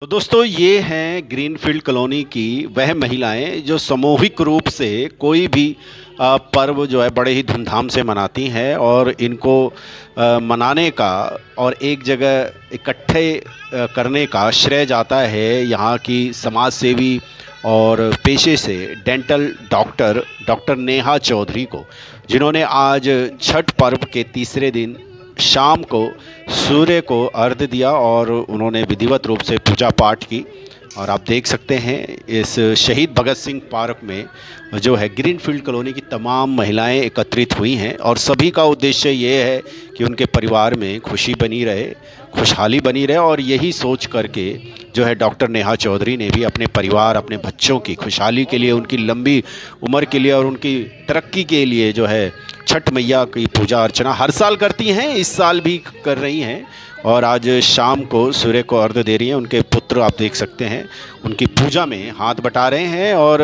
तो दोस्तों ये हैं ग्रीनफील्ड कॉलोनी की वह महिलाएं जो सामूहिक रूप से कोई भी पर्व जो है बड़े ही धूमधाम से मनाती हैं और इनको मनाने का और एक जगह इकट्ठे करने का श्रेय जाता है यहाँ की समाज सेवी और पेशे से dental doctor doctor Neha Chaudhary को, जिन्होंने आज छठ पर्व के तीसरे दिन शाम को सूर्य को अर्घ्य दिया और उन्होंने विधिवत रूप से पूजा पाठ की। और आप देख सकते हैं इस शहीद भगत सिंह पार्क में जो है ग्रीनफील्ड कॉलोनी की तमाम महिलाएं एकत्रित हुई हैं और सभी का उद्देश्य ये है कि उनके परिवार में खुशी बनी रहे, खुशहाली बनी रहे। और यही सोच करके जो है डॉक्टर नेहा चौधरी ने भी अपने परिवार, अपने बच्चों की खुशहाली के लिए, उनकी लंबी उम्र के लिए और उनकी तरक्की के लिए जो है छठ मैया की पूजा अर्चना हर साल करती हैं, इस साल भी कर रही हैं। और आज शाम को सूर्य को अर्घ्य दे रही हैं। उनके पुत्र आप देख सकते हैं उनकी पूजा में हाथ बटा रहे हैं और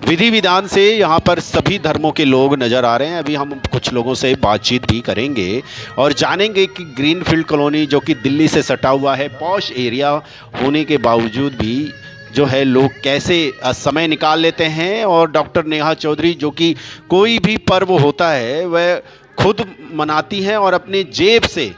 विधि विधान से यहाँ पर सभी धर्मों के लोग नज़र आ रहे हैं। अभी हम कुछ लोगों से बातचीत भी करेंगे और जानेंगे कि ग्रीनफील्ड कॉलोनी जो कि दिल्ली से सटा हुआ है, पॉश एरिया होने के बावजूद भी जो है लोग कैसे समय निकाल लेते हैं। और डॉक्टर नेहा चौधरी जो कि कोई भी पर्व होता है वह खुद मनाती हैं और अपने जेब से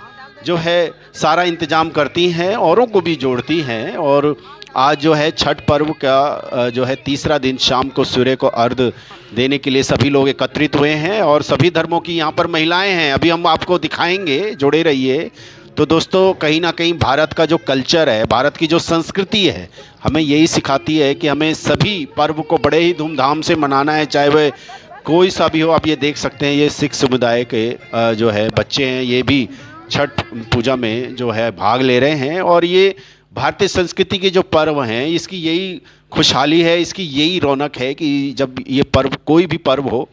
जो है सारा इंतज़ाम करती हैं, औरों को भी जोड़ती हैं। और आज जो है छठ पर्व का जो है तीसरा दिन शाम को सूर्य को अर्घ्य देने के लिए सभी लोग एकत्रित हुए हैं और सभी धर्मों की यहाँ पर महिलाएं हैं। अभी हम आपको दिखाएंगे, जुड़े रहिए। तो दोस्तों कहीं ना कहीं भारत का जो कल्चर है, भारत की जो संस्कृति है, हमें यही सिखाती है कि हमें सभी पर्व को बड़े ही धूमधाम से मनाना है, चाहे वह कोई सा भी हो। आप ये देख सकते हैं ये सिख समुदाय के जो है बच्चे हैं, ये भी छठ पूजा में जो है भाग ले रहे हैं। और ये भारतीय संस्कृति के जो पर्व हैं इसकी यही खुशहाली है, इसकी यही रौनक है कि जब ये पर्व, कोई भी पर्व हो,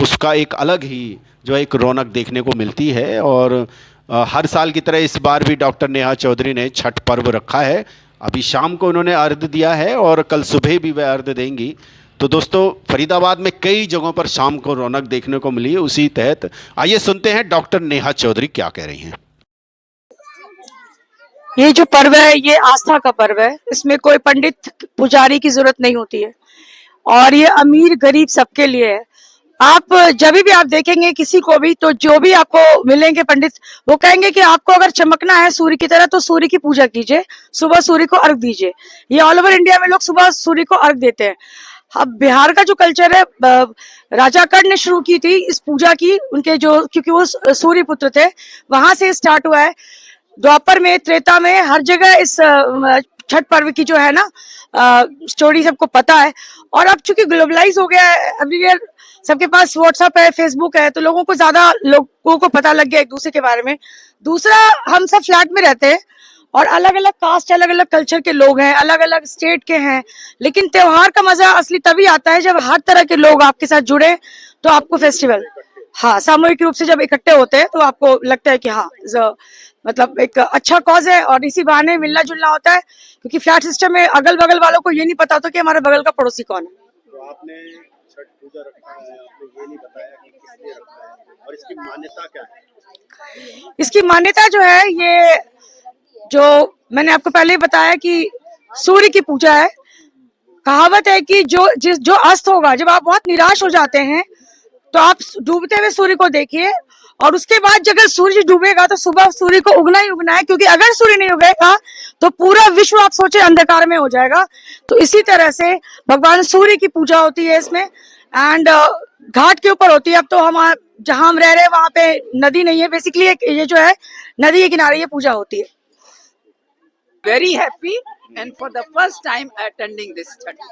उसका एक अलग ही जो है एक रौनक देखने को मिलती है। और हर साल की तरह इस बार भी डॉक्टर नेहा चौधरी ने छठ पर्व रखा है। अभी शाम को उन्होंने अर्घ्य दिया है और कल सुबह भी वह अर्घ्य देंगी। तो दोस्तों फरीदाबाद में कई जगहों पर शाम को रौनक देखने को मिली है। उसी तहत आइए सुनते हैं डॉक्टर नेहा चौधरी क्या कह रही हैं। ये जो पर्व है ये आस्था का पर्व है। इसमें कोई पंडित पुजारी की जरूरत नहीं होती है और ये अमीर गरीब सबके लिए है। आप जब भी आप देखेंगे किसी को भी, तो जो भी आपको मिलेंगे पंडित, वो कहेंगे कि आपको अगर चमकना है सूर्य की तरह तो सूर्य की पूजा कीजिए, सुबह सूर्य को अर्घ दीजिए। ये ऑल ओवर इंडिया में लोग सुबह सूर्य को अर्घ देते हैं। अब बिहार का जो कल्चर है, राजा कर्ण ने शुरू की थी इस पूजा की, उनके जो, क्योंकि वो सूर्य पुत्र थे, वहां से स्टार्ट हुआ है। द्वापर में, त्रेता में, हर जगह इस छठ पर्व की जो है ना स्टोरी सबको पता है। और अब चूंकि ग्लोबलाइज हो गया है, एवरीवेयर सबके पास व्हाट्सएप है, फेसबुक है, तो लोगों को ज्यादा लोगों को पता लग गया एक दूसरे के बारे में। दूसरा, हम सब फ्लैट में रहते हैं और अलग अलग कास्ट, अलग अलग कल्चर के लोग हैं, अलग अलग स्टेट के हैं, लेकिन त्योहार का मजा असली तभी आता है जब हर तरह के लोग आपके साथ जुड़े, तो आपको फेस्टिवल, हाँ, सामूहिक रूप से जब इकट्ठे होते हैं तो आपको लगता है कि हाँ मतलब एक अच्छा कॉज है और इसी बहाने मिलना जुलना होता है। क्योंकि फ्लैट सिस्टम में अगल बगल वालों को ये नहीं पता होता कि हमारे बगल का पड़ोसी कौन है। तो आपने छठ पूजा रखा है, आपने ये नहीं बताया कि किस लिए रखा है और इसकी मान्यता क्या है? इसकी मान्यता जो है, ये जो मैंने आपको पहले ही बताया कि सूर्य की पूजा है। कहावत है कि जो अस्त होगा, जब आप बहुत निराश हो जाते हैं तो आप डूबते हुए सूर्य को देखिए और उसके बाद अगर सूर्य डूबेगा तो सुबह सूर्य को उगना ही उगना है, क्योंकि अगर सूर्य नहीं उगेगा तो पूरा विश्व आप सोचे अंधकार में हो जाएगा। तो इसी तरह से भगवान सूर्य की पूजा होती है इसमें। एंड घाट के ऊपर होती है। अब तो हम जहां हम रह रहे हैं वहां पे नदी नहीं है, बेसिकली ये जो है नदी के किनारे ये पूजा होती है। Very happy, and for the first time attending this study.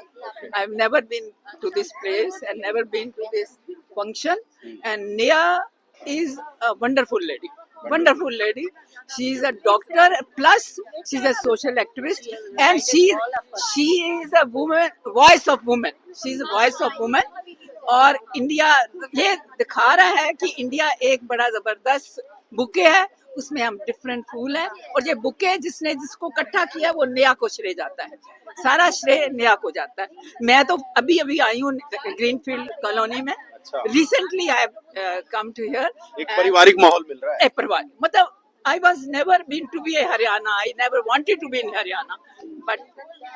I've never been to this place and never been to this function. And Neha is a wonderful lady. Wonderful lady. She is a doctor plus she's a social activist, and she is a woman, voice of women. She is a voice of women. और India ये दिखा रहा है कि India एक बड़ा जबरदस्त bouquet है, उसमें हम डिफरेंट फूल हैं और ये बुके जिसने जिसको इकट्ठा किया वो नेहा को श्रेय जाता है, सारा श्रेय नेहा को जाता है। मैं तो अभी अभी आई हूँ ग्रीनफील्ड कॉलोनी में। Recently I have come to here. एक पारिवारिक माहौल मिल रहा है। परिवार मतलब I was never been to be a Haryana. I never wanted to be in Haryana, but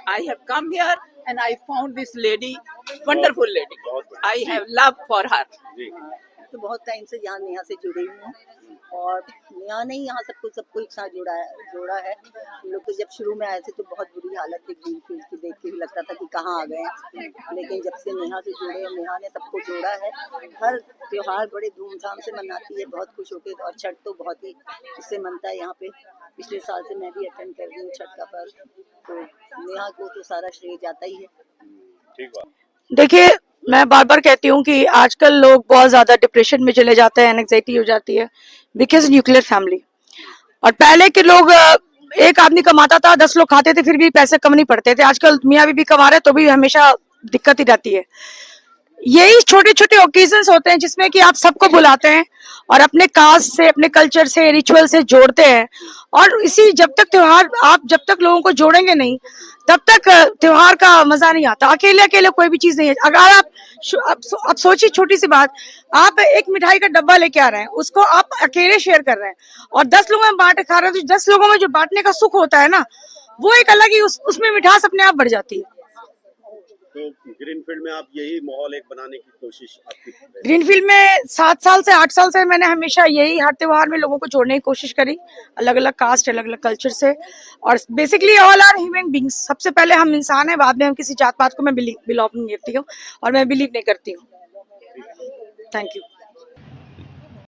I have come here and I found this lady, wonderful lady. I have love for her. तो बहुत time से यहाँ नेहा से जुड़ी हुई हूँ और नेहा ने ही यहाँ सबको एक साथ जोड़ा है। हम लोग तो जब शुरू में आए थे तो बहुत बुरी हालत थी ग्रीन फील्ड की, देख के भी लगता था कि कहाँ आ गए हैं, लेकिन जब से नेहा से जुड़े नेहा ने सबको जोड़ा है। हर त्योहार बड़े धूमधाम से मनाती है, बहुत खुश होकर, और छठ तो बहुत ही उससे मनता है यहाँ पे। पिछले साल से मैं भी अटेंड कर रही हूँ छठ का पर्व, तो नेहा को तो सारा श्रेय जाता ही है। देखिए, मैं बार बार कहती हूँ कि आजकल लोग बहुत ज्यादा डिप्रेशन में चले जाते हैं, एंग्जाइटी हो जाती है बिकॉज न्यूक्लियर फैमिली। और पहले के लोग एक आदमी कमाता था, 10 लोग खाते थे, फिर भी पैसे कम नहीं पड़ते थे। आजकल मियाँ बीबी कमा रहे तो भी हमेशा दिक्कत ही रहती है। यही छोटे छोटे ओकेजन्स होते हैं जिसमें कि आप सबको बुलाते हैं और अपने कास्ट से, अपने कल्चर से, रिचुअल से जोड़ते हैं। और इसी जब तक त्योहार, आप जब तक लोगों को जोड़ेंगे नहीं तब तक त्योहार का मजा नहीं आता। अकेले अकेले कोई भी चीज नहीं है। अगर आप सोचिए, छोटी सी बात, आप एक मिठाई का डब्बा लेके आ रहे हैं, उसको आप अकेले शेयर कर रहे हैं और 10 लोगों में बांट खा रहे हैं, तो 10 लोगों में जो बांटने का सुख होता है ना, वो एक अलग ही उसमें मिठास अपने आप बढ़ जाती है। तो ग्रीनफील्ड में आप यही माहौल एक बनाने की कोशिश आपकी? ग्रीनफील्ड में 7 साल से 8 साल से मैंने हमेशा यही हर त्योहार में लोगों को जोड़ने की कोशिश करी, अलग अलग कास्ट, अलग अलग कल्चर से। और basically all are human beings. सबसे पहले हम इंसान हैं, बाद में हम किसी जात पात को मैं बिलीव नहीं करती हूँ और मैं बिलीव नहीं करती हूँ। Thank you.